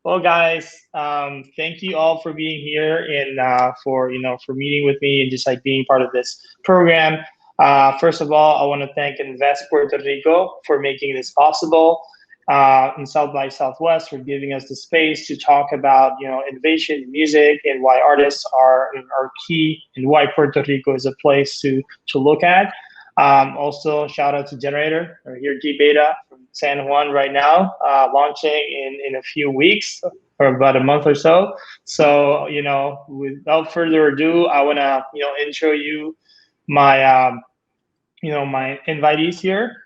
Well, guys, thank you all for being here and for meeting with me and just like being part of this program. First of all, I want to thank Invest Puerto Rico for making this possible. In South by Southwest for giving us the space to talk about innovation in music and why artists are key and why Puerto Rico is a place to look at. Also, shout out to Generator. We're here, G Beta from San Juan right now, launching in a few weeks or about a month or so. So, without further ado, I want to, intro you my, my invitees here.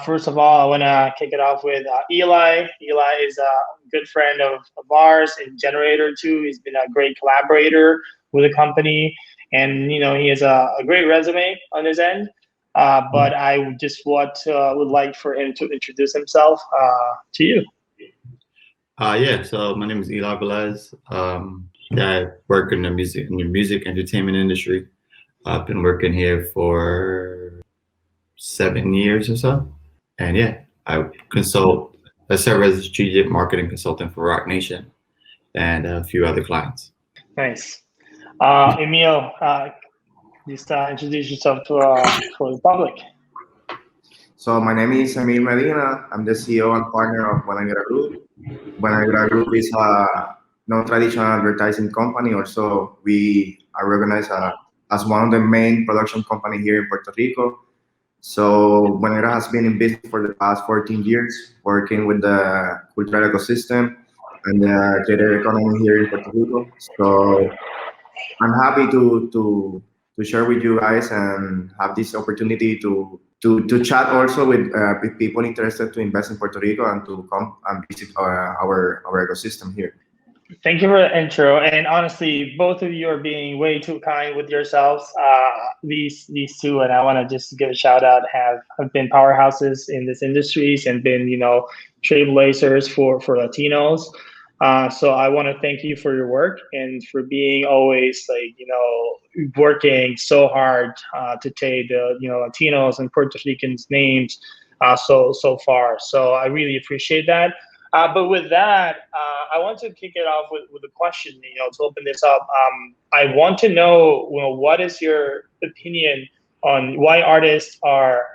First of all, I want to kick it off with Eli. Eli is a good friend of ours and Generator too. He's been a great collaborator with the company, and he has a great resume on his end. But I just would like for him to introduce himself to you. Yeah, so my name is Eli Velez. I work in the music entertainment industry. I've been working here for 7 years or so. And yeah, I serve as a strategic marketing consultant for Rock Nation and a few other clients. Nice. Emil, just introduce yourself for the public. So my name is Amir Medina. I'm the CEO and partner of Buenagra Group. Buenagra Group is a non-traditional advertising company. Also, we are recognized as one of the main production companies here in Puerto Rico. So Buenagra has been in business for the past 14 years, working with the cultural ecosystem and the creative economy here in Puerto Rico. So I'm happy to share with you guys and have this opportunity to chat also with people interested to invest in Puerto Rico and to come and visit our ecosystem here. Thank you for the intro. And honestly, both of you are being way too kind with yourselves. These two, and I want to just give a shout out, have been powerhouses in this industries and been trailblazers for Latinos. So I want to thank you for your work and for being always working so hard to take the Latinos and Puerto Ricans names so far. So I really appreciate that. But with that, I want to kick it off with a question, to open this up. I want to know, what is your opinion on why artists are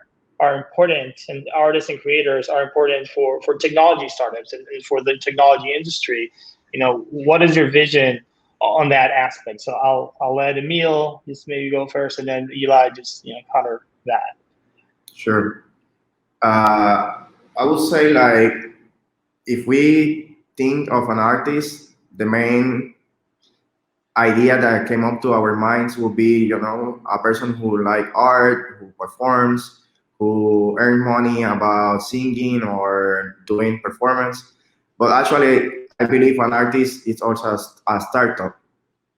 important and artists and creators are important for technology startups and for the technology industry? What is your vision on that aspect? So I'll let Emil just maybe go first, and then Eli just counter that. Sure. I would say if we think of an artist, the main idea that came up to our minds will be, a person who like art, who performs, who earn money about singing or doing performance. But actually, I believe an artist is also a startup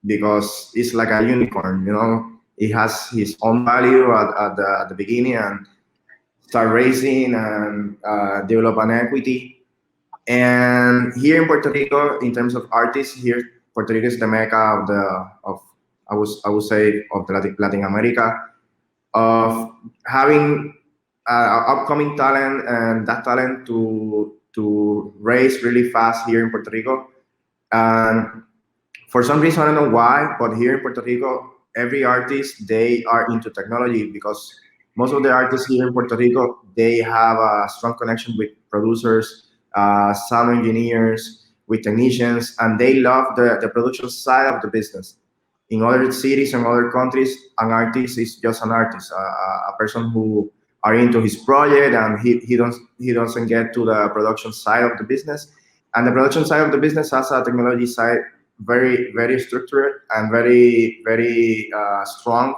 because it's like a unicorn, It has his own value at the beginning and start raising and develop an equity. And here in Puerto Rico, in terms of artists, here Puerto Rico is the mecca of I would say of Latin America, of having upcoming talent and that talent to raise really fast here in Puerto Rico. And for some reason, I don't know why, but here in Puerto Rico, every artist, they are into technology because most of the artists here in Puerto Rico, they have a strong connection with producers, sound engineers, with technicians, and they love the production side of the business. In other cities and other countries, an artist is just an artist, a person who are into his project, and he doesn't get to the production side of the business. And the production side of the business has a technology side very, very structured and very, very strong.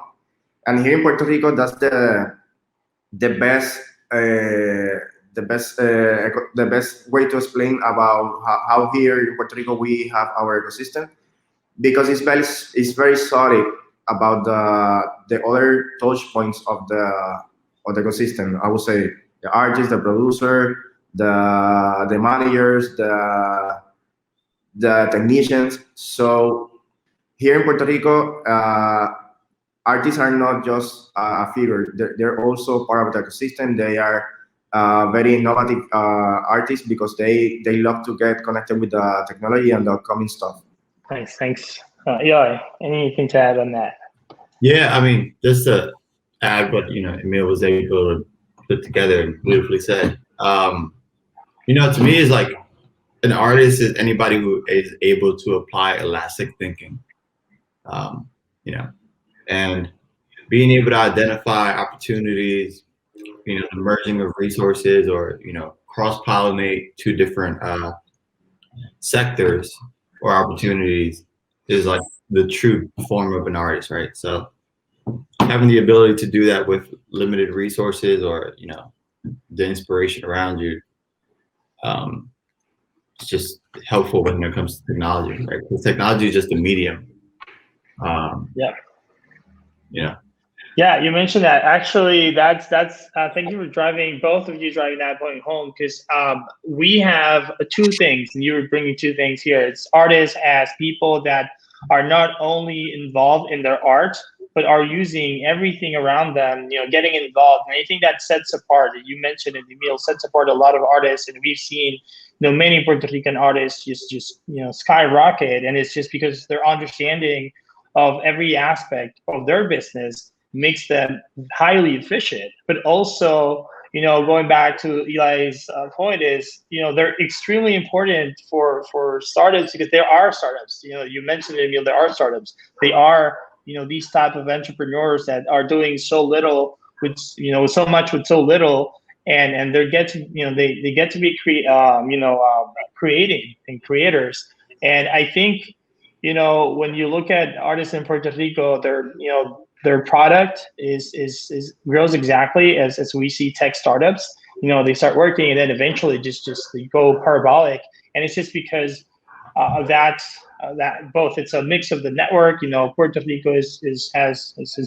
And here in Puerto Rico, that's the best the best way to explain about how here in Puerto Rico we have our ecosystem, because it's very solid about the other touch points of the ecosystem. I would say the artist, the producer, the managers, the technicians. So here in Puerto Rico, artists are not just a figure. They're also part of the ecosystem. They are very innovative artists because they love to get connected with the technology and the upcoming stuff. Nice, thanks. Eli, anything to add on that? Yeah, I mean, just to add what Emil was able to put together and beautifully said. To me, is like an artist is anybody who is able to apply elastic thinking. And being able to identify opportunities, the merging of resources, or cross-pollinate two different sectors or opportunities is like the true form of an artist, right? So having the ability to do that with limited resources, or the inspiration around you, it's just helpful when it comes to technology, right? Because technology is just a medium. Yeah, you mentioned that. Actually, that's thank you for both of you driving that point home, because we have two things, and you were bringing two things here. It's artists as people that are not only involved in their art, but are using everything around them, getting involved. And I think that sets apart, you mentioned it, Emil, sets apart a lot of artists. And we've seen, many Puerto Rican artists just skyrocket. And it's just because their understanding of every aspect of their business makes them highly efficient. But also, going back to Eli's point is, they're extremely important for startups, because there are startups. You mentioned it, there are startups. They are, these type of entrepreneurs that are doing so little with, so much with so little, and they get to, they get to be creating and creators. And I think, when you look at artists in Puerto Rico, their product is grows exactly as we see tech startups. They start working, and then eventually just they go parabolic. And it's just because of that both it's a mix of the network. Puerto Rico has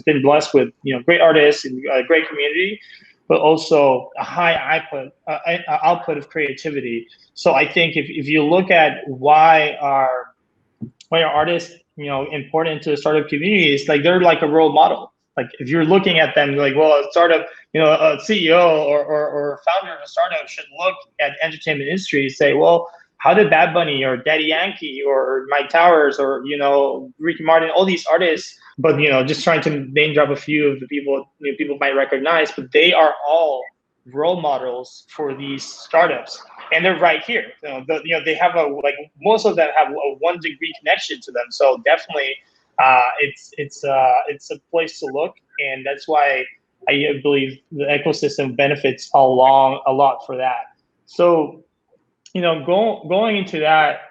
been blessed with great artists and a great community, but also a high output of creativity. So I think if you look at why are artists important to the startup community, is like they're like a role model. Like if you're looking at them, you're like, well, a startup, a CEO or founder of a startup should look at the entertainment industry and say, well, how did Bad Bunny or Daddy Yankee or Mike Towers or Ricky Martin, all these artists, but just trying to name drop a few of the people people might recognize, but they are all role models for these startups, and they're right here. They have most of them have a 1 degree connection to them. So definitely, it's a place to look, and that's why I believe the ecosystem benefits a lot for that. So, going into that,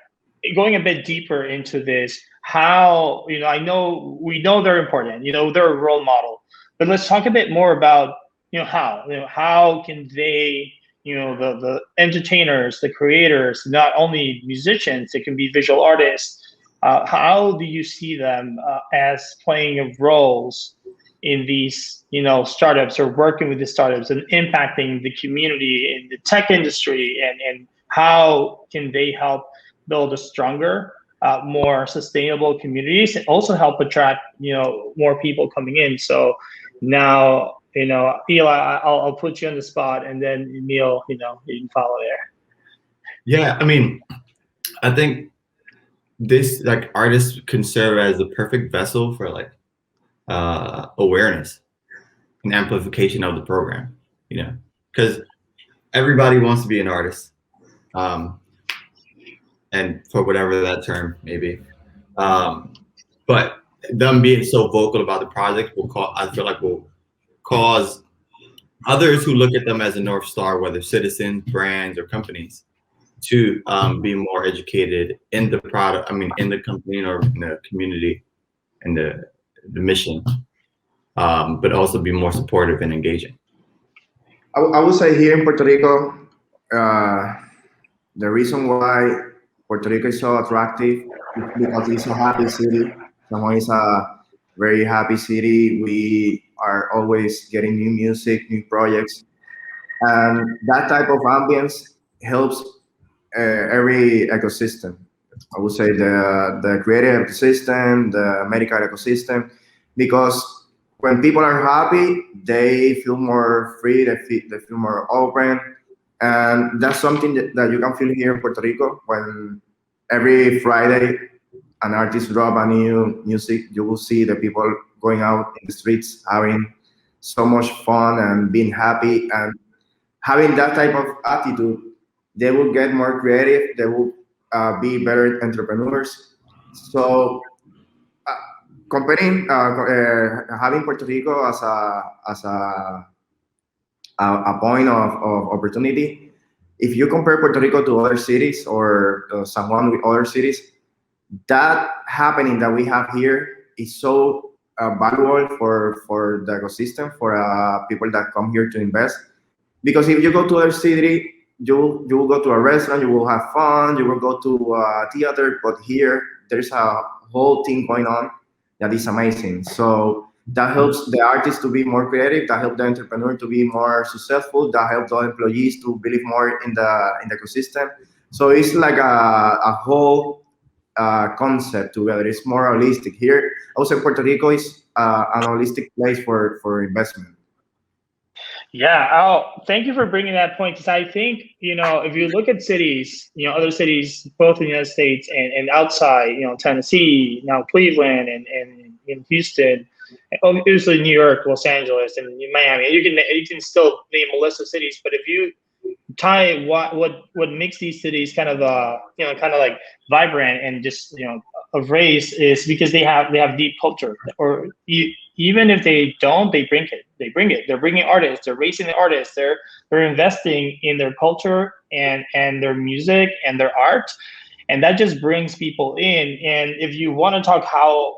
going a bit deeper into this, how we know they're important. They're a role model, but let's talk a bit more about how can they, the entertainers, the creators, not only musicians, it can be visual artists. How do you see them as playing roles in these, startups, or working with the startups and impacting the community in the tech industry, and how can they help build a stronger, more sustainable communities, and also help attract, more people coming in? So now, Eli, I'll put you on the spot, and then Emil, you can follow there. Yeah, I mean, I think this artists can serve as the perfect vessel for awareness and amplification of the program, because everybody wants to be an artist, and for whatever that term may be, but them being so vocal about the project will cause others who look at them as a North Star, whether citizens, brands, or companies, to be more educated in the product, in the company or in the community and the mission, but also be more supportive and engaging. I would say here in Puerto Rico, the reason why Puerto Rico is so attractive is because it's a happy city. San Juan is a very happy city. We are always getting new music, new projects, and that type of ambience helps every ecosystem. I would say the creative ecosystem, the medical ecosystem, because when people are happy, they feel more free, they feel more open. And that's something that you can feel here in Puerto Rico. When every Friday an artist drop a new music, you will see the people going out in the streets having so much fun and being happy, and having that type of attitude, they will get more creative, they will be better entrepreneurs. So uh, comparing having Puerto Rico as a point of opportunity, if you compare Puerto Rico to other cities or San Juan with other cities, that happening that we have here is so valuable for the ecosystem, for people that come here to invest. Because if you go to other city, you will go to a restaurant, you will have fun, you will go to a theater, but here there's a whole thing going on that is amazing. So that helps the artist to be more creative, that helps the entrepreneur to be more successful, that helps the employees to believe more in the ecosystem. So it's like a whole concept together. It's more holistic. Here, I would say Puerto Rico is an holistic place for investment. Yeah, thank you for bringing that point, because I think, if you look at cities, other cities, both in the United States and outside, Tennessee, now Cleveland and in Houston, and obviously New York, Los Angeles, and Miami. You can still name a list of cities, but if you tie what makes these cities kind of kind of like vibrant and just of race, is because they have deep culture, or even if they don't, they bring it. They're bringing artists, they're raising the artists, they're investing in their culture and their music and their art, and that just brings people in. And if you want to talk how,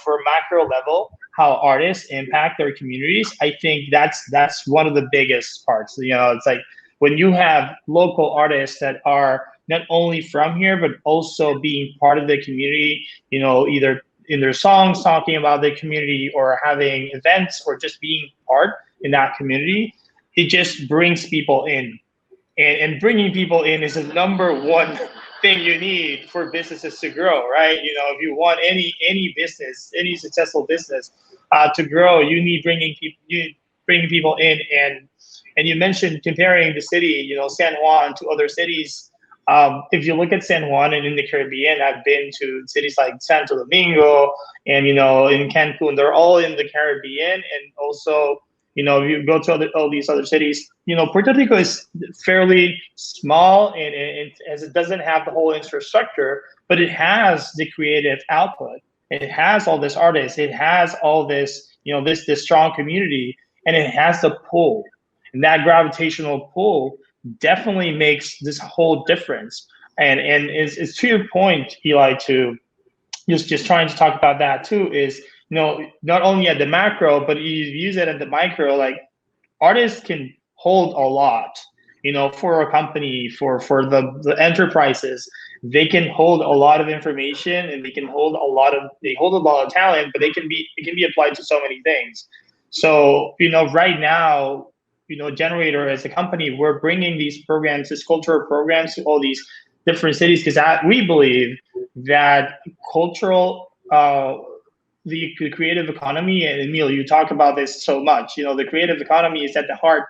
for a macro level, how artists impact their communities, I think that's one of the biggest parts. It's like when you have local artists that are not only from here, but also being part of the community, either in their songs talking about the community or having events or just being part in that community, it just brings people in. And bringing people in is the number one thing you need for businesses to grow, right? If you want any business, any successful business to grow, you need bringing people in. And you mentioned comparing the city, San Juan, to other cities. If you look at San Juan and in the Caribbean, I've been to cities like Santo Domingo and in Cancun. They're all in the Caribbean, and also if you go to all these other cities, Puerto Rico is fairly small, and as it doesn't have the whole infrastructure, but it has the creative output. It has all this artists. It has all this, this strong community, and it has the pull. And that gravitational pull definitely makes this whole difference. And it's to your point, Eli, to just trying to talk about that too, is not only at the macro, but you use it at the micro. Like, artists can hold a lot, for a company, for the enterprises. They can hold a lot of information, and they hold a lot of talent, but it can be applied to so many things. So right now, Generator as a company, we're bringing these programs, these cultural programs, to all these different cities, because we believe that cultural, the creative economy, and Emil, you talk about this so much, the creative economy is at the heart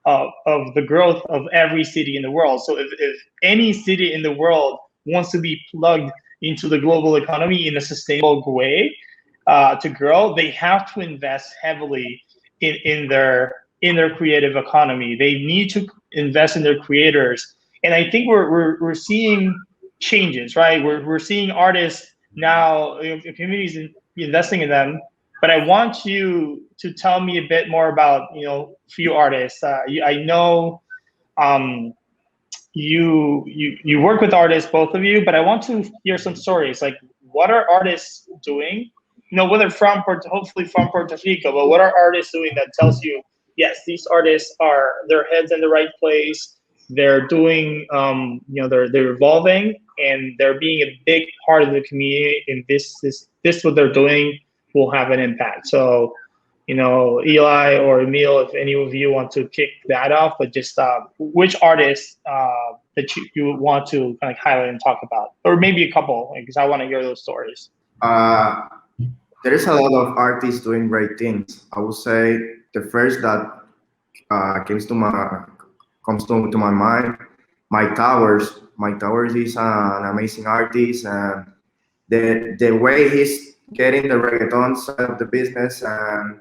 of the growth of every city in the world. So if any city in the world wants to be plugged into the global economy in a sustainable way, to grow, they have to invest heavily in their creative economy. They need to invest in their creators. And I think we're seeing changes, right? We're seeing artists now, communities investing in them. But I want you to tell me a bit more about, few artists. I know you work with artists, both of you, but I want to hear some stories. Like, what are artists doing? Whether hopefully from Puerto Rico, but what are artists doing that tells you, yes, these artists are, their heads in the right place. They're doing, they're evolving, and they're being a big part of the community. And this what they're doing will have an impact. So, Eli or Emil, if any of you want to kick that off, but just which artists that you would want to kind of highlight and talk about, or maybe a couple, because I want to hear those stories. there is a lot of artists doing great things. I would say the first that comes to my mind, Mike Towers. Mike Towers is an amazing artist, and the way he's getting the reggaeton side of the business and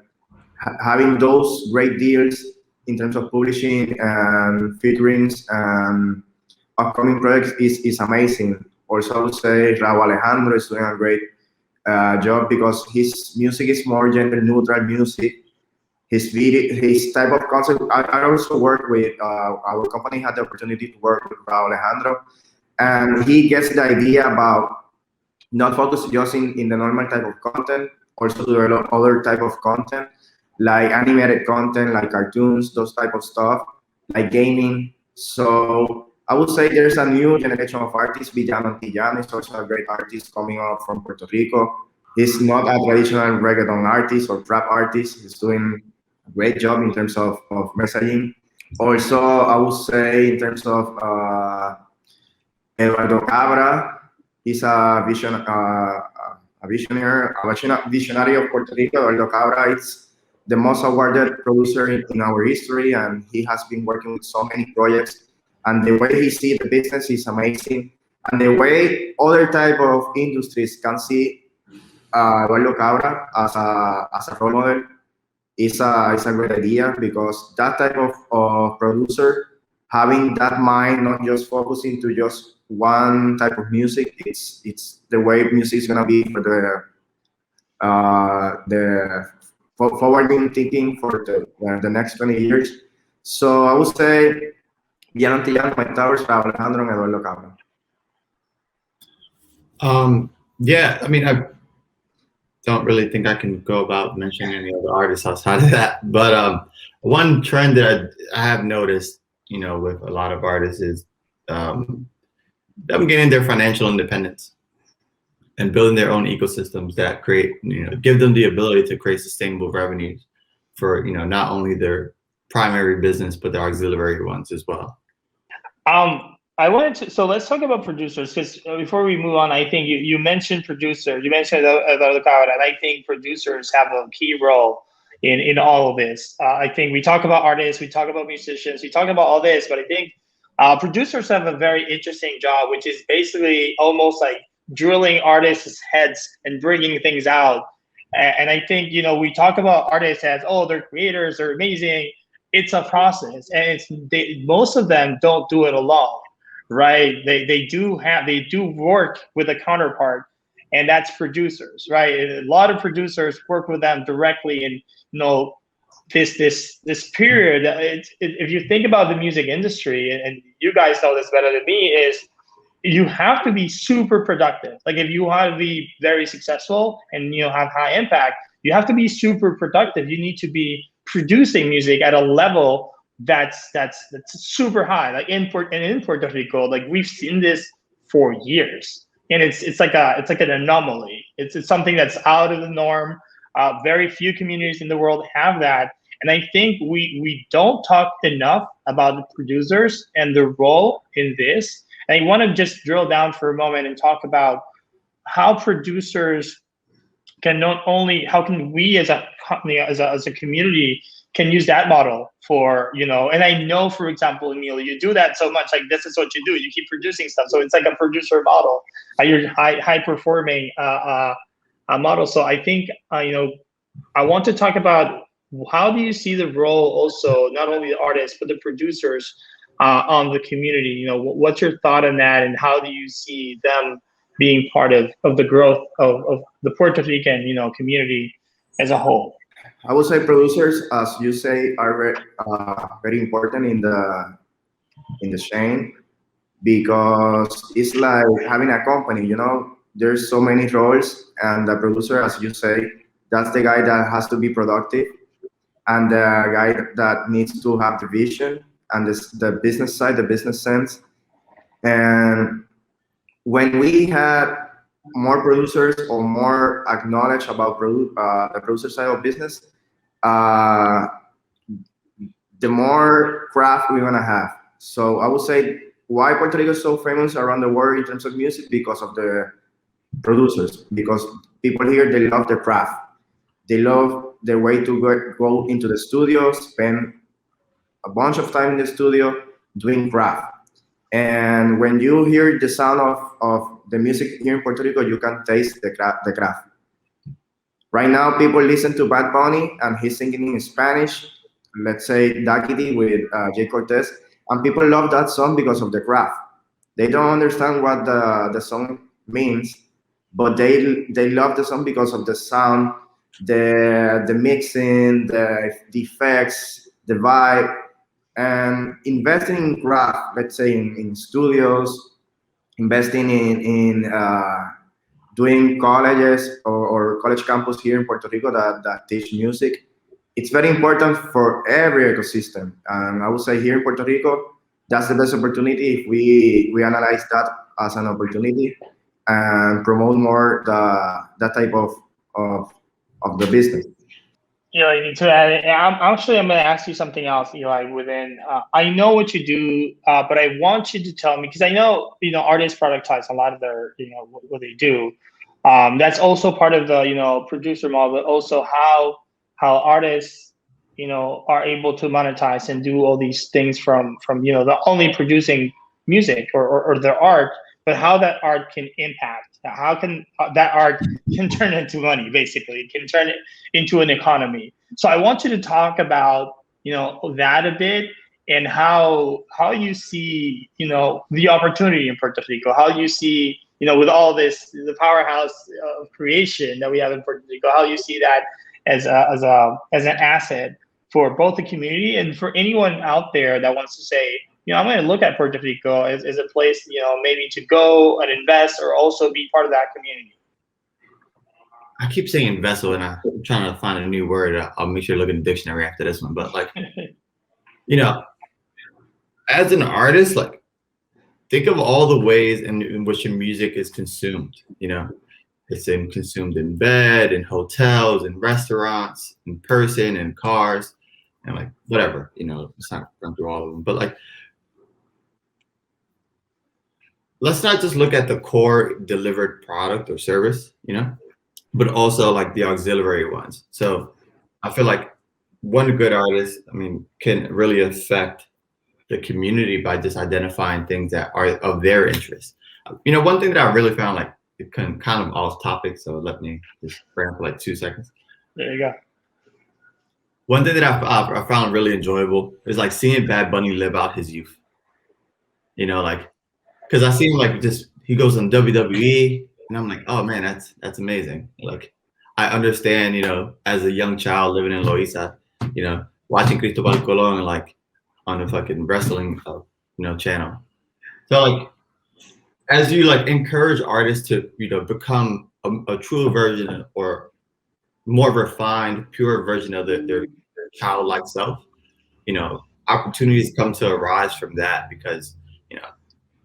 having those great deals in terms of publishing and featurings and upcoming projects is amazing. Also, I would say Raúl Alejandro is doing a great job because his music is more gender neutral music. His type of concept. I also work with our company had the opportunity to work with Raúl Alejandro, and he gets the idea about not focus just in the normal type of content, also develop other type of content like animated content, like cartoons, those type of stuff, like gaming. So I would say there's a new generation of artists. Villano Antillano is also a great artist coming out from Puerto Rico. He's not a traditional reggaeton artist or trap artist. He's doing a great job in terms of messaging. Also, I would say in terms of Eduardo Cabra, he's a visionary of Puerto Rico. Eduardo Cabra is the most awarded producer in our history, and he has been working with so many projects. And the way he sees the business is amazing. And the way other type of industries can see Eduardo Cabra as a role model is a great idea, because that type of producer having that mind, not just focusing to just one type of music. It's the way music is gonna be for the forwarding thinking for the next 20 years. So I would say Villano Antillano, Mike Towers, Raúl Alejandro, and Eduardo Cabra. Yeah, I mean, I don't really think I can go about mentioning any other artists outside of that. But one trend that I have noticed, with a lot of artists is them getting their financial independence and building their own ecosystems that give them the ability to create sustainable revenues for, not only their primary business, but their auxiliary ones as well. So let's talk about producers, because before we move on, I think you mentioned producers, you mentioned Eduardo Cabra, and I think producers have a key role in all of this. I think we talk about artists, we talk about musicians, we talk about all this, but I think producers have a very interesting job, which is basically almost like drilling artists' heads and bringing things out. And I think, we talk about artists as, oh, they're creators, they're amazing. It's a process, and most of them don't do it alone. Right, they do work with a counterpart, and that's producers, right? A lot of producers work with them directly, and this period. If you think about the music industry, and you guys know this better than me, is you have to be super productive. Like if you want to be very successful and have high impact, you have to be super productive. You need to be producing music at a level that's super high, like in Puerto Rico. Like we've seen this for years, and it's like an anomaly. It's something that's out of the norm. Very few communities in the world have that, and I think we don't talk enough about the producers and their role in this. And I want to just drill down for a moment and talk about how producers can how can we as a company, as a community, can use that model for, and I know, for example, Emil, you do that so much, like this is what you do, you keep producing stuff. So it's like a producer model, you're high performing model. So I think, I want to talk about how do you see the role also, not only the artists, but the producers on the community, what's your thought on that, and how do you see them being part of the growth of the Puerto Rican, community as a whole? I would say producers, as you say, are very important in the chain, because it's like having a company. There's so many roles, and the producer, as you say, that's the guy that has to be productive, and the guy that needs to have the vision and the business side, the business sense. And when we had more producers or more acknowledge about the producer side of business, the more craft we're gonna have. So I would say why Puerto Rico is so famous around the world in terms of music, because of the producers, because people here, they love the craft. They love the way to go into the studio, spend a bunch of time in the studio doing craft. And when you hear the sound of the music here in Puerto Rico, you can taste the craft. Right now, people listen to Bad Bunny and he's singing in Spanish, let's say Daquiti with Jay Cortez, and people love that song because of the craft. They don't understand what the song means, but they love the song because of the sound, the mixing, the effects, the vibe, and investing in craft, let's say in studios, investing in doing colleges or college campus here in Puerto Rico that teach music. It's very important for every ecosystem. And I would say here in Puerto Rico, that's the best opportunity if we analyze that as an opportunity and promote more that type of the business. Eli, to add, I'm going to ask you something else, Eli. Within, I know what you do, but I want you to tell me, because I know artists productize a lot of their what they do. That's also part of the producer model, but also how artists are able to monetize and do all these things from not only producing music or their art, but how that art can impact. How can that art can turn into money? Basically, it can turn it into an economy. So I want you to talk about that a bit, and how you see the opportunity in Puerto Rico. How you see with all this, the powerhouse of creation that we have in Puerto Rico. How you see that as an asset for both the community and for anyone out there that wants to say, I'm going to look at Puerto Rico as a place, maybe to go and invest or also be part of that community. I keep saying investor, and I'm trying to find a new word. I'll make sure to look in the dictionary after this one. But as an artist, think of all the ways in which your music is consumed. It's consumed in bed, in hotels, in restaurants, in person, in cars, and whatever. It's not going through all of them, but let's not just look at the core delivered product or service, but also the auxiliary ones. So I feel like one good artist, can really affect the community by just identifying things that are of their interest. One thing that I really found, it kind of off topic, so let me just bring for 2 seconds. There you go. One thing that I found really enjoyable is seeing Bad Bunny live out his youth. Because I see him he goes on WWE, and I'm like, oh man, that's amazing. I understand, as a young child living in Loíza, watching Cristobal Colon on a fucking wrestling channel. So as you encourage artists to become a true version or more refined, pure version of their childlike self, opportunities come to arise from that, because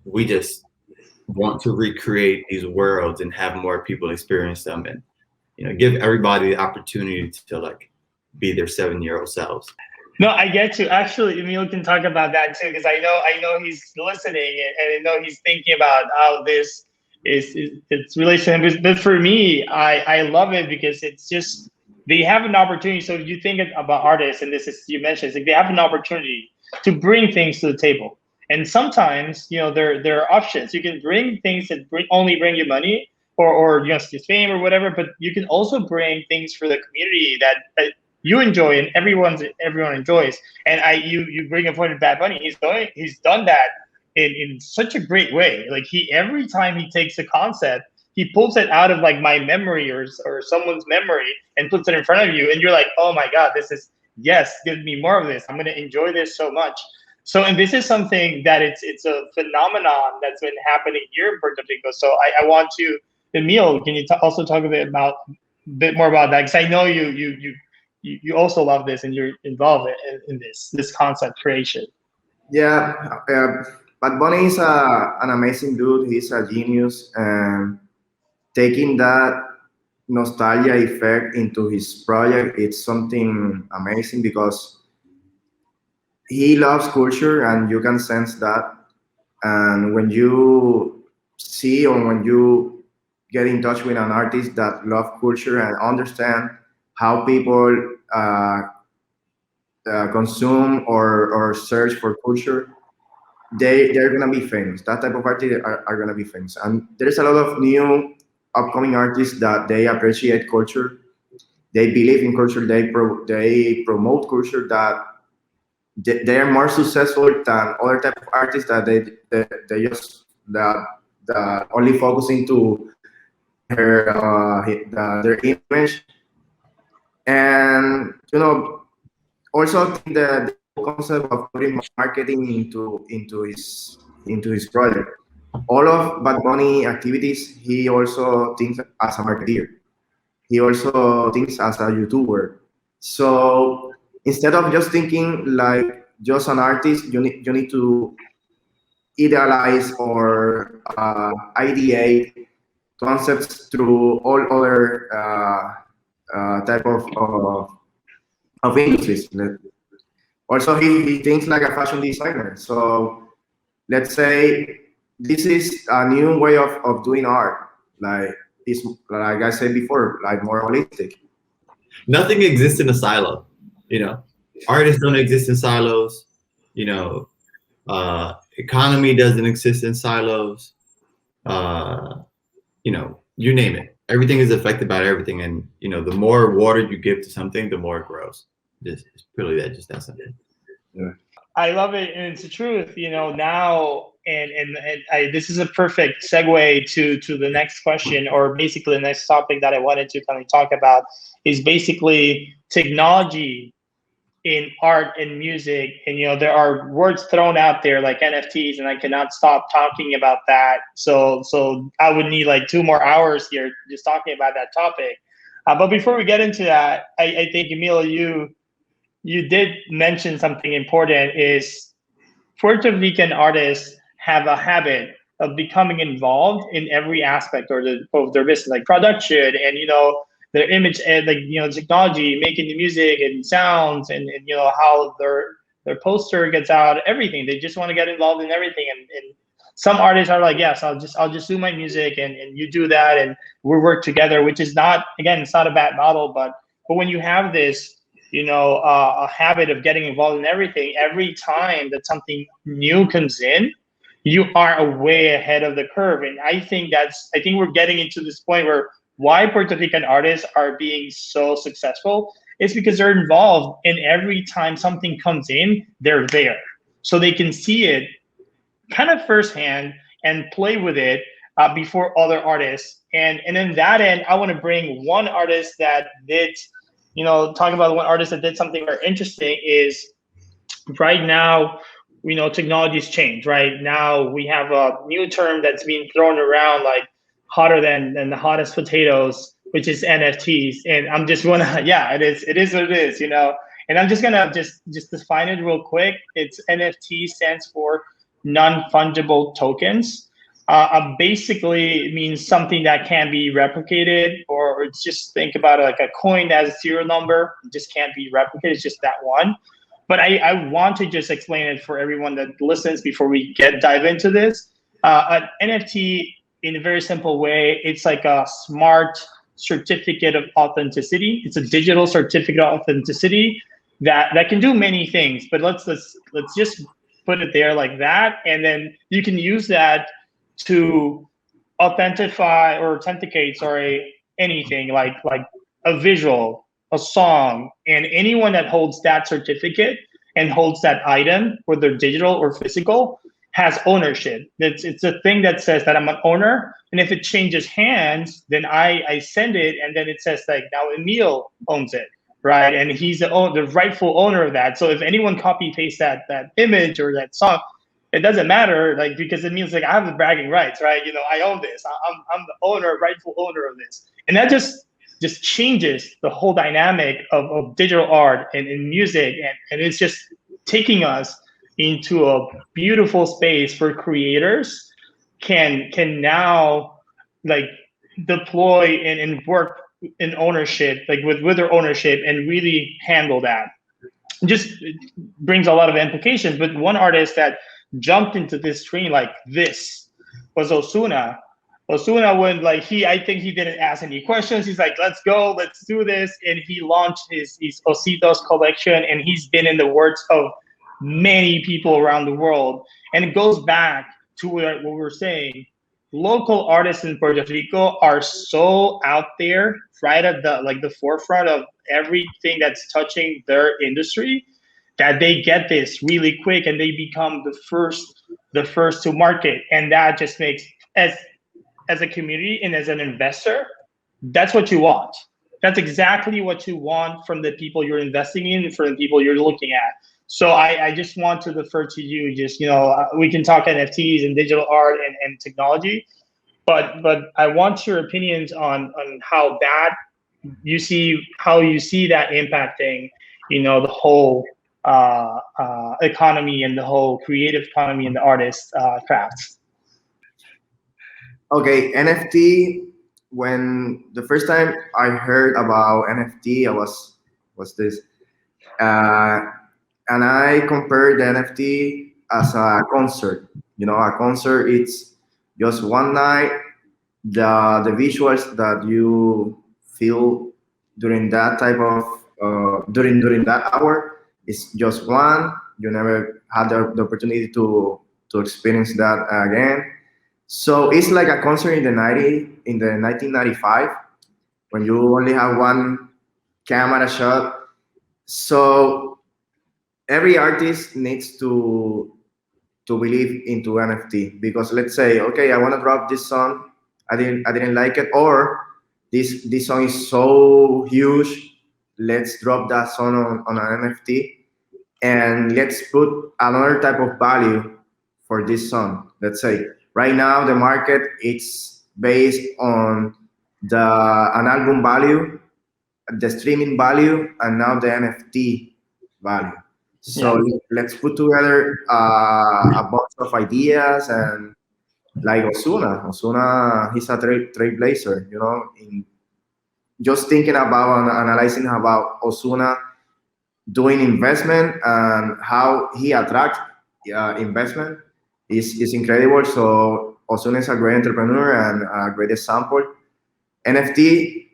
we just want to recreate these worlds and have more people experience them, and give everybody the opportunity to be their 7-year-old selves. No, I get you. Actually, Emil can talk about that too, because I know he's listening, and I know he's thinking about how this it's relation to him. But for me, I love it because it's just, they have an opportunity. So if you think about artists, and this is, you mentioned, it's they have an opportunity to bring things to the table. And sometimes, there are options. You can bring things that only bring you money or just fame or whatever, but you can also bring things for the community that you enjoy and everyone enjoys. And you bring a point of Bad Bunny. He's done that in such a great way. Every time he takes a concept, he pulls it out of my memory or someone's memory and puts it in front of you, and you're like, oh my God, give me more of this. I'm gonna enjoy this so much. So, and this is something that it's a phenomenon that's been happening here in Puerto Rico. So I want to, Emil, can you also talk a bit more about that? Because I know you also love this and you're involved in this concept creation. Yeah, Bad Bunny is an amazing dude. He's a genius, and taking that nostalgia effect into his project, it's something amazing because he loves culture, and you can sense that. And when you see or when you get in touch with an artist that love culture and understand how people consume or search for culture, they're gonna be famous. That type of artists are gonna be famous. And there's a lot of new upcoming artists that they appreciate culture, they believe in culture, they promote culture, that they are more successful than other type of artists that they just that only focusing to their image. And also I think the whole concept of putting marketing into his project. All of Bad Bunny activities, he also thinks as a marketeer. He also thinks as a YouTuber. So instead of just thinking like just an artist, you need to idealize or ideate concepts through all other type of industries. Also, he thinks like a fashion designer. So let's say this is a new way of doing art. Like it's like I said before, like more holistic. Nothing exists in a silo. Artists don't exist in silos. Economy doesn't exist in silos. You name it. Everything is affected by everything, and the more water you give to something, the more it grows. It's purely that, just that simple. Yeah. I love it, and it's the truth. Now, and this is a perfect segue to the next question, or basically the next topic that I wanted to kind of talk about is basically technology in art and music. And there are words thrown out there like NFTs, and I cannot stop talking about that. So I would need like 2 more hours here just talking about that topic. But before we get into that, I think, Emil, you did mention something important, is Puerto Rican artists have a habit of becoming involved in every aspect of their business, like production and, their image and technology, making the music and sounds and how their poster gets out, everything. They just want to get involved in everything. And some artists are like, yes, I'll just do my music and you do that and we work together, which is not, again, it's not a bad model, but when you have this, a habit of getting involved in everything, every time that something new comes in, you are way ahead of the curve. And I think we're getting into this point where why Puerto Rican artists are being so successful is because they're involved, and every time something comes in, they're there. So they can see it kind of firsthand and play with it before other artists. And in that end, I want to bring one artist that did, talk about one artist that did something very interesting. Is right now, technology's changed. Right now, we have a new term that's being thrown around like hotter than the hottest potatoes, which is NFTs. And I'm just gonna, yeah, it is what it is, And I'm just gonna just define it real quick. It's NFT stands for non-fungible tokens. Basically, it means something that can be replicated, or it's just think about it like a coin that has a serial number. It just can't be replicated. It's just that one. But I want to just explain it for everyone that listens before we dive into this. An NFT, in a very simple way, it's like a smart certificate of authenticity. It's a digital certificate of authenticity that can do many things. But let's just put it there like that, and then you can use that to authenticate anything like a visual, a song, and anyone that holds that certificate and holds that item, whether digital or physical, has ownership. It's a thing that says that I'm an owner, and if it changes hands, then I send it, and then it says like now Emil owns it, right? And he's the rightful owner of that. So if anyone copy paste that image or that song, it doesn't matter, like, because it means like I have the bragging rights, right? I own this. I'm the owner, rightful owner of this, and that just changes the whole dynamic of digital art and music, and it's just taking us into a beautiful space where creators can now like deploy and work in ownership, like with their ownership, and really handle that. Just brings a lot of implications. But one artist that jumped into this stream like this was Ozuna. Osuna went like I think he didn't ask any questions. He's like, let's go, let's do this. And he launched his Ositos collection, and he's been in the works of many people around the world. And it goes back to what we were saying. Local artists in Puerto Rico are so out there, right at the forefront of everything that's touching their industry, that they get this really quick and they become the first to market. And that just makes, as a community and as an investor, that's what you want. That's exactly what you want from the people you're investing in and from the people you're looking at. So I just want to defer to you. Just, we can talk NFTs and digital art and technology, but I want your opinions on how you see that impacting, the whole economy and the whole creative economy and the artist crafts. Okay, NFT. When the first time I heard about NFT, I was this, and I compared the NFT as a concert. A concert, it's just one night. The visuals that you feel during that type of during that hour is just one. You never had the opportunity to experience that again. So it's like a concert in the 1995, when you only have one camera shot. So every artist needs to believe into NFT, because let's say, okay, I want to drop this song, I didn't like it, or this song is so huge, let's drop that song on an NFT, and let's put another type of value for this song. Let's say right now the market, it's based on an album value, the streaming value, and now the NFT value. So let's put together a bunch of ideas, and like Osuna, he's a trailblazer, just thinking about and analyzing about Osuna doing investment and how he attracts investment is incredible. So Osuna is a great entrepreneur and a great example. NFT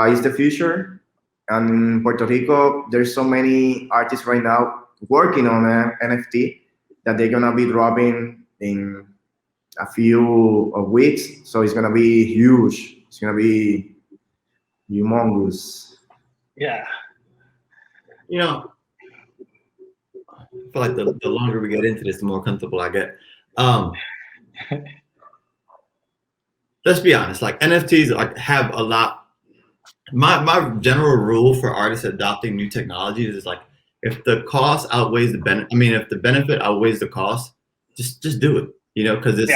is the future. And in Puerto Rico, there's so many artists right now working on NFT that they're gonna be dropping in a few weeks. So it's gonna be huge. It's gonna be humongous. Yeah. I feel like the longer we get into this, the more comfortable I get. Let's be honest, like NFTs have a lot. My general rule for artists adopting new technologies is like, if the cost outweighs the benefit, if the benefit outweighs the cost, just do it, because it's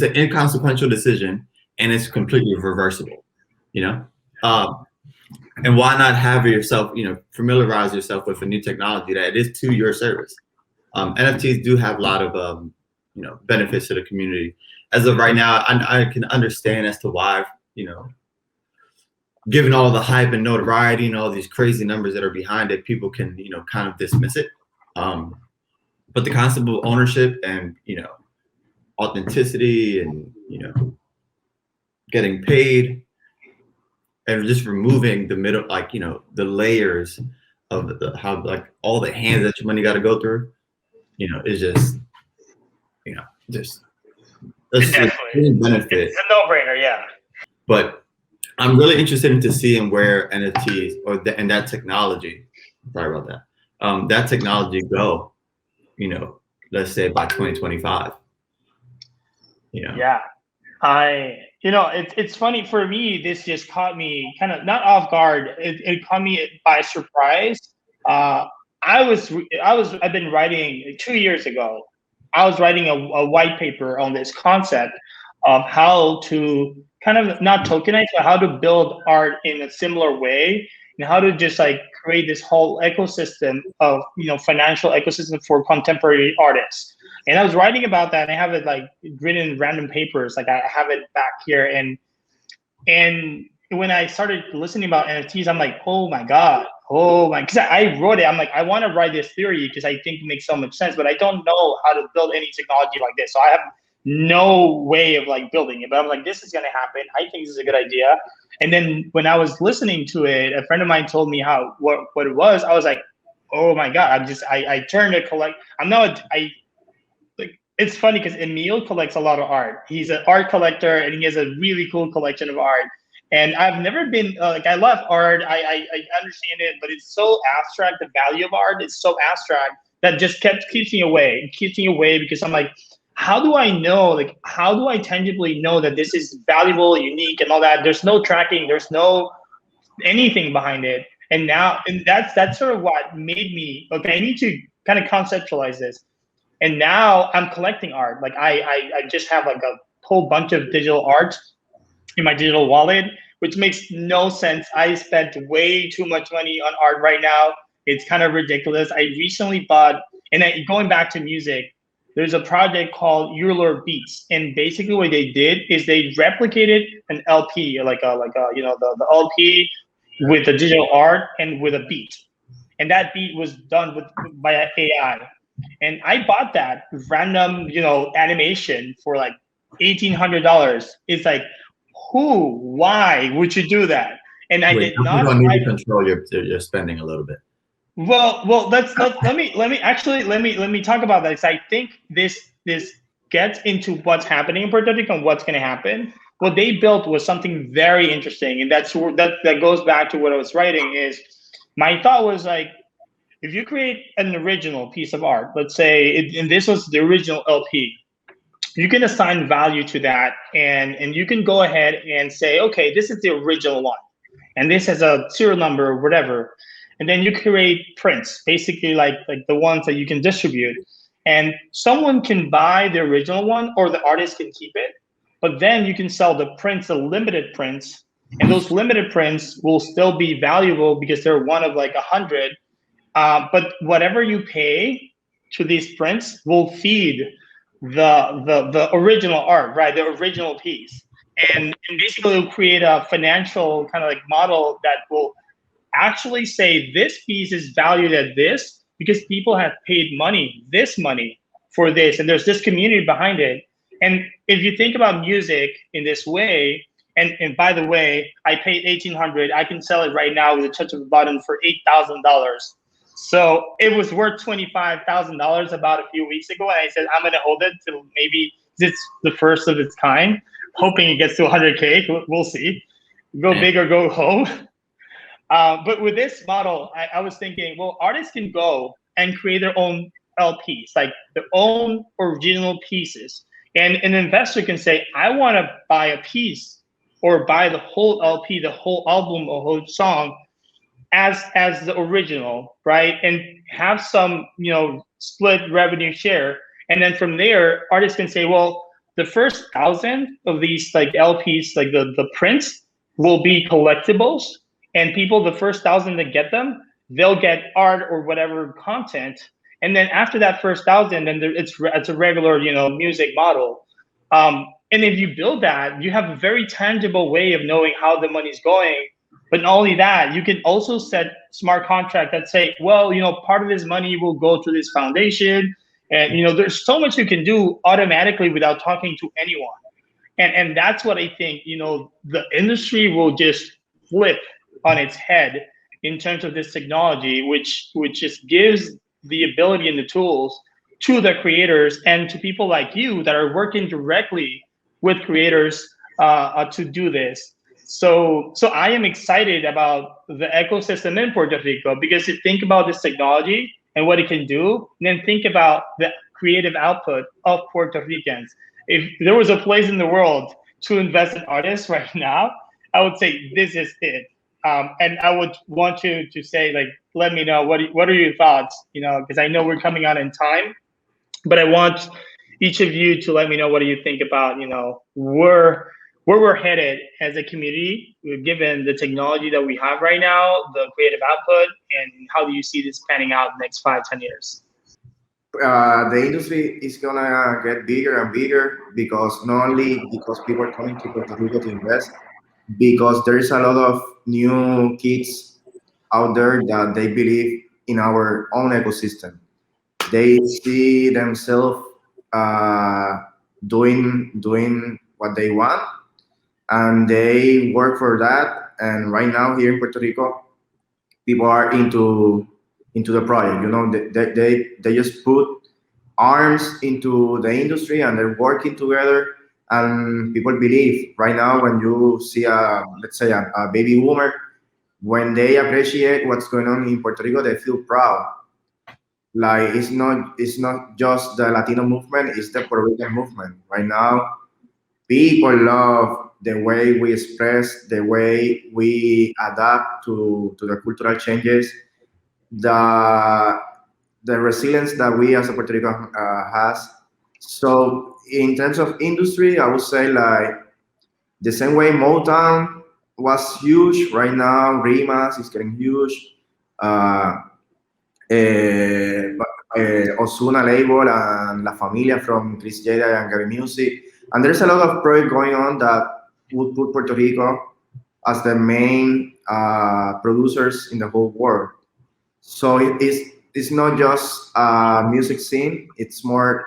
an inconsequential decision and it's completely reversible, and why not have yourself, familiarize yourself with a new technology that is to your service. NFTs do have a lot of, benefits to the community. As of right now, I can understand as to why, given all the hype and notoriety and all these crazy numbers that are behind it, people can, kind of dismiss it. But the concept of ownership and, authenticity and, getting paid and just removing the middle, the layers of how all the hands that your money got to go through, is just, definitely benefit. It's a no-brainer, yeah. But I'm really interested into seeing where NFTs and that technology, sorry about that, that technology go, let's say by 2025. Yeah. It's funny for me, this just caught me kind of not off guard. It caught me by surprise. I've been writing 2 years ago. I was writing a white paper on this concept of how to kind of not tokenize, but how to build art in a similar way, and how to just create this whole ecosystem of, financial ecosystem for contemporary artists. And I was writing about that, and I have it written in random papers. I have it back here. And when I started listening about NFTs, I'm like, oh my God. Because I wrote it. I'm like, I want to write this theory because I think it makes so much sense, but I don't know how to build any technology like this. So I have no way of like building it, but I'm like, this is gonna happen. I think this is a good idea. And then when I was listening to it, a friend of mine told me what it was. I was like, oh my god! I turned to collect. I'm not like, it's funny because Emil collects a lot of art. He's an art collector and he has a really cool collection of art. And I've never been like, I love art. I understand it, but it's so abstract. The value of art is so abstract that just keeps me away. It keeps me away because I'm like, how do I know? Like, how do I tangibly know that this is valuable, unique, and all that? There's no tracking. There's no anything behind it. And now, and that's sort of what made me, okay, I need to kind of conceptualize this. And now I'm collecting art. Like I just have like a whole bunch of digital art in my digital wallet, which makes no sense. I spent way too much money on art right now. It's kind of ridiculous. I recently bought, and going back to music, there's a project called Euler Beats, and basically what they did is they replicated an LP, like a the LP with the digital art and with a beat, and that beat was done by AI. And I bought that random, animation for like $1,800. It's like, why would you do that? And I did not. You need to control your spending a little bit. Well, let me talk about that because I think this gets into what's happening in Puerto Rico and what's going to happen. What they built was something very interesting, and that goes back to what I was writing. Is my thought was like, if you create an original piece of art, let's say, and this was the original LP, you can assign value to that, and you can go ahead and say, okay, this is the original one, and this has a serial number or whatever, and then you create prints, basically like the ones that you can distribute, and someone can buy the original one, or the artist can keep it, but then you can sell the prints, the limited prints, and those limited prints will still be valuable because they're one of like 100. But whatever you pay to these prints will feed the original art, right? The original piece, and basically it'll create a financial kind of like model that will actually say this piece is valued at this because people have paid this money for this, and there's this community behind it. And if you think about music in this way, and by the way, I paid $1,800. I can sell it right now with a touch of a button for $8,000. So it was worth $25,000 about a few weeks ago, and I said I'm gonna hold it till maybe it's the first of its kind, hoping it gets to 100K. We'll see. Go big or go home. But with this model, I was thinking, well, artists can go and create their own LPs, like their own original pieces, and an investor can say, I want to buy a piece or buy the whole LP, the whole album, or whole song as the original, right? And have some, split revenue share. And then from there, artists can say, well, the first 1,000 of these like LPs, like the prints, will be collectibles. And people, the first 1,000 that get them, they'll get art or whatever content. And then after that first 1,000, then it's a regular, music model. And if you build that, you have a very tangible way of knowing how the money's going. But not only that, you can also set smart contract that say, well, part of this money will go to this foundation. And, there's so much you can do automatically without talking to anyone. And that's what I think, the industry will just flip on its head in terms of this technology, which just gives the ability and the tools to the creators and to people like you that are working directly with creators to do this. So I am excited about the ecosystem in Puerto Rico, because you think about this technology and what it can do, and then think about the creative output of Puerto Ricans. If there was a place in the world to invest in artists right now, I would say this is it. And I would want to say, like, let me know what are your thoughts, because I know we're coming on in time, but I want each of you to let me know what do you think about, where we're headed as a community, given the technology that we have right now, the creative output, and how do you see this panning out in the next 5-10 years? The industry is gonna get bigger and bigger, because not only because people are coming to Puerto Rico to invest, because there is a lot of new kids out there that they believe in our own ecosystem. They see themselves doing what they want, and they work for that. And right now here in Puerto Rico, people are into the project. You know, they just put arms into the industry and they're working together. And people believe right now when you see a, let's say a baby boomer, when they appreciate what's going on in Puerto Rico, they feel proud. Like it's not just the Latino movement, it's the Puerto Rican movement. Right now, people love the way we express, the way we adapt to the cultural changes, the the resilience that we as a Puerto Rico has. So in terms of industry, I would say like the same way Motown was huge. Right now, Rimas is getting huge. Uh, Osuna label and La Familia from Chris Jada and Gary Music. And there's a lot of projects going on that would put Puerto Rico as the main producers in the whole world. So it's not just a music scene. It's more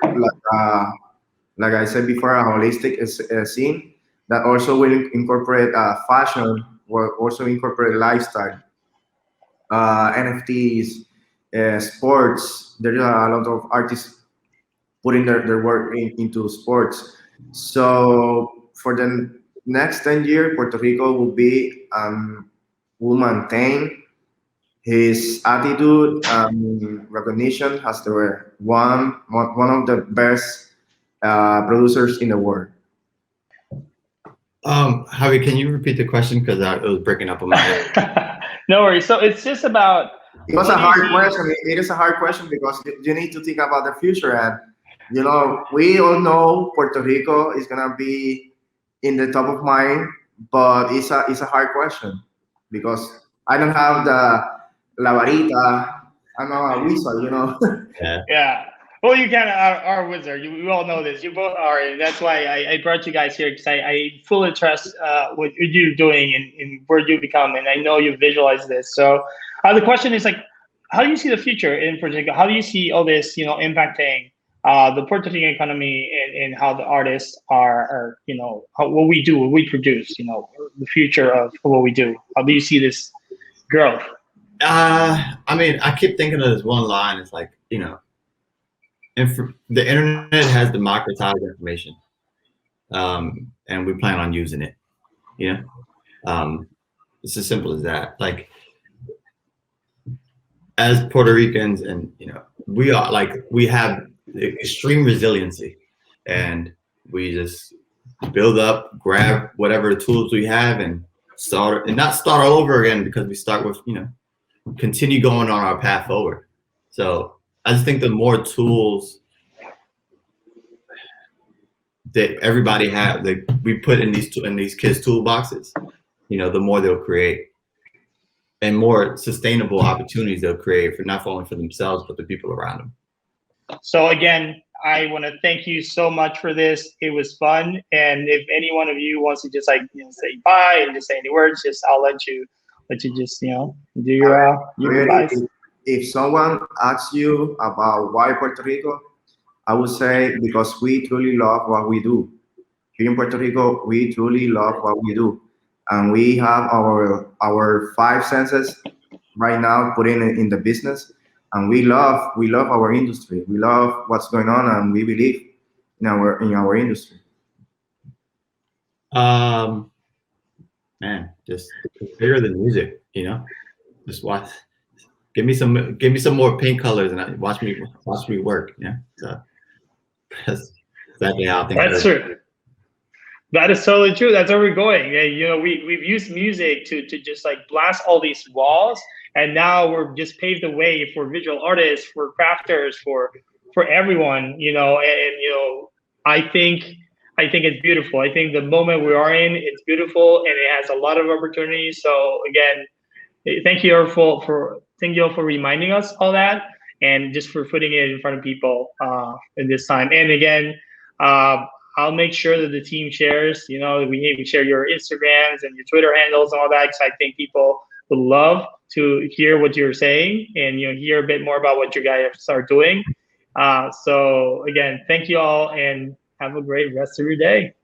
like I said before, a holistic scene that also will incorporate fashion, will also incorporate lifestyle, NFTs, sports. There are a lot of artists putting their work into sports. So for the next 10 years, Puerto Rico will maintain his attitude and recognition as one of the best producers in the world. Javi, can you repeat the question because it was breaking up on my end? No worries. So it's just about. It was a hard question. It is a hard question because you need to think about the future. And, you know, we all know Puerto Rico is going to be in the top of mind, but it's a hard question because I don't have the la varita. I'm not a wizard, you know. Yeah. Well, you kind of are a wizard. You all know this. You both are, and that's why I brought you guys here because I fully trust what you're doing and where you become, and I know you visualize this. So the question is like, how do you see the future in Puerto Rico? How do you see all this, impacting the Puerto Rican economy and how the artists are what we do, what we produce, the future of what we do? How do you see this growth? I mean, I keep thinking of this one line. It's like, the internet has democratized information, and we plan on using it. It's as simple as that. Like, as Puerto Ricans, and we have extreme resiliency, and we just build up, grab whatever tools we have, and not start all over again because we start with continue going on our path forward. So I just think the more tools that everybody have, that we put in these kids' toolboxes, the more they'll create, and more sustainable opportunities they'll create for not only for themselves but the people around them. So again, I want to thank you so much for this. It was fun, and if any one of you wants to just say bye and just say any words, I'll let you just do your advice. If someone asks you about why Puerto Rico, I would say because we truly love what we do. Here in Puerto Rico, we truly love what we do, and we have our five senses right now put in the business, and we love our industry. We love what's going on, and we believe in our industry. Man, just bigger than music, just watch. Give me some more paint colors and watch me work. So that's exactly how I think. That's true. That is totally true. That's where we're going. We've used music to just like blast all these walls, and now we're just paved the way for visual artists, for crafters, for everyone. I think it's beautiful. I think the moment we are in, it's beautiful, and it has a lot of opportunities. So again, thank you all for reminding us all that, and just for putting it in front of people in this time. And again, I'll make sure that the team shares. We maybe share your Instagrams and your Twitter handles and all that, because I think people would love to hear what you're saying and hear a bit more about what you guys are doing. So again, thank you all, and Have a great rest of your day.